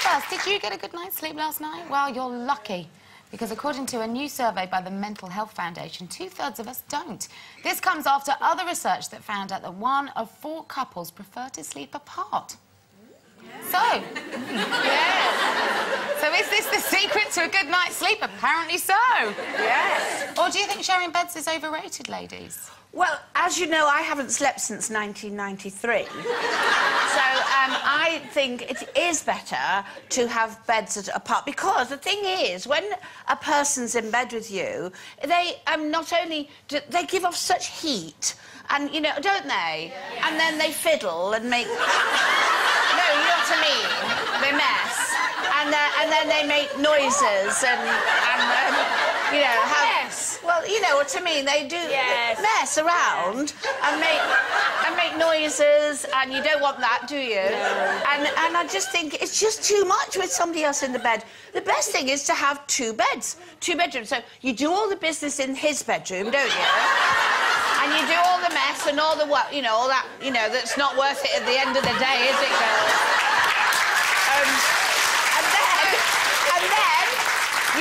first, did you get a good night's sleep last night? Well, you're lucky. Because according to a new survey by the Mental Health Foundation, 2/3 of us don't. This comes after other research that found out that 1 of 4 couples prefer to sleep apart. Yeah. So, yes. So is this the secret to a good night's sleep? Apparently so. Yes. Or do you think sharing beds is overrated, ladies? Well, as you know, I haven't slept since 1993. So, I think it is better to have beds apart, because the thing is, when a person's in bed with you, they not only they give off such heat, and, you know, don't they? Yeah. And then they fiddle and make... No, you know what I mean? They mess. And then they make noises and you know, have... Yes. Well, you know what I mean. They do mess around and make noises, and you don't want that, do you? No. And I just think it's just too much with somebody else in the bed. The best thing is to have 2 beds, 2 bedrooms. So you do all the business in his bedroom, don't you? And you do all the mess and all the what, you know, all that, you know, that's not worth it at the end of the day, is it, girls? And then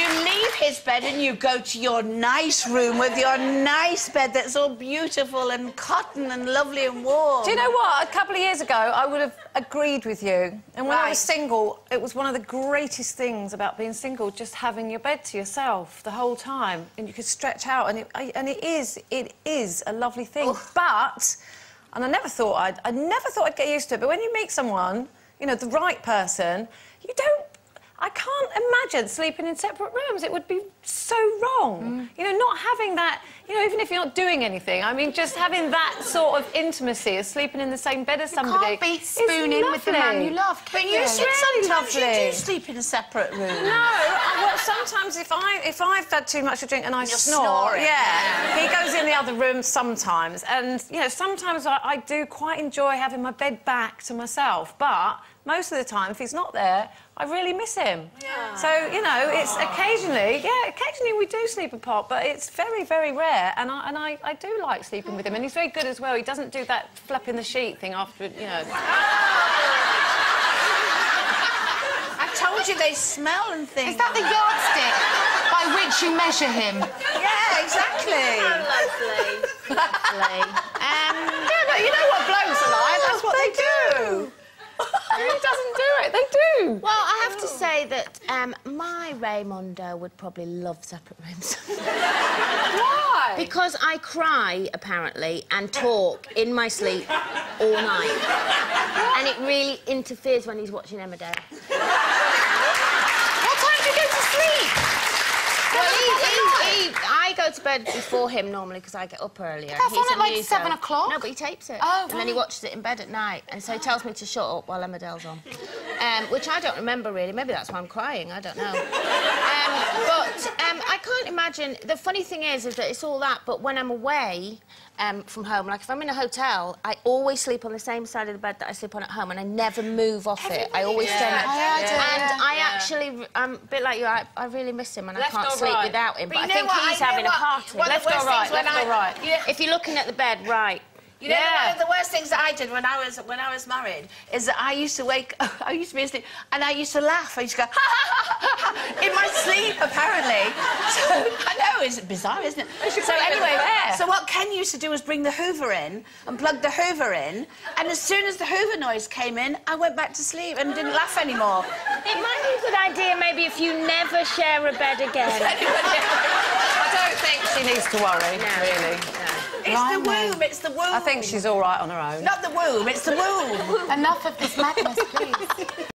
you leave his bed and you go to your nice room with your nice bed that's all beautiful and cotton and lovely and warm. Do you know what? A couple of years ago, I would have agreed with you. And when I was single, it was one of the greatest things about being single, just having your bed to yourself the whole time, and you could stretch out, and it is a lovely thing. Oh. But, and I never thought I'd get used to it. But when you meet someone, you know, the right person, you don't. I can't imagine sleeping in separate rooms. It would be so wrong. You know, not having that, you know, even if you're not doing anything, I mean, just having that sort of intimacy of sleeping in the same bed as somebody. You can't beat spooning with the man you love. But you sometimes you do sleep in a separate room. No, well, sometimes if I've had too much to drink and I snore, he goes in the other room sometimes. And, you know, sometimes I do quite enjoy having my bed back to myself, but most of the time, if he's not there, I really miss him. Yeah. So, you know, it's occasionally we do sleep apart, but it's very, very rare, and I do like sleeping with him, and he's very good as well. He doesn't do that flapping the sheet thing after, you know... I told you they smell and things. Is that the yardstick by which you measure him? Yeah, exactly. Lovely. Lovely. Yeah, but you know what blokes are like? That's what they do. He doesn't do it, they do. Well, I have to say that my Raymondo would probably love separate rooms. Why? Because I cry, apparently, and talk in my sleep all night. And it really interferes when he's watching Emmerdale. What time do you go to sleep? Well, I go to bed before him normally because I get up earlier. That's on at like 7 o'clock. No, but he tapes it. Oh, and then he watches it in bed at night, and so he tells me to shut up while Emmerdale's on. Which I don't remember really. Maybe that's why I'm crying. I don't know. I can't imagine. The funny thing is that it's all that. But when I'm away from home, like if I'm in a hotel, I always sleep on the same side of the bed that I sleep on at home, and I never move off it. I always stay. Actually, I'm a bit like you. I really miss him, and I can't sleep without him. But I think he's having a party. Left or right? Left or right? If you're looking at the bed, right. You know, one of the worst things that I did when I was married is that I used to I used to be asleep, and I used to laugh. I used to go, ha, ha, ha, ha, in my sleep, apparently. So, I know, it's bizarre, isn't it? So anyway, so what Ken used to do was bring the Hoover in and plug the Hoover in, and as soon as the Hoover noise came in, I went back to sleep and didn't laugh anymore. It might be a good idea, maybe, if you never share a bed again. I don't think she needs to worry, really. No. It's the womb, it's the womb. I think she's all right on her own. Not the womb, it's the womb. Enough of this madness, please.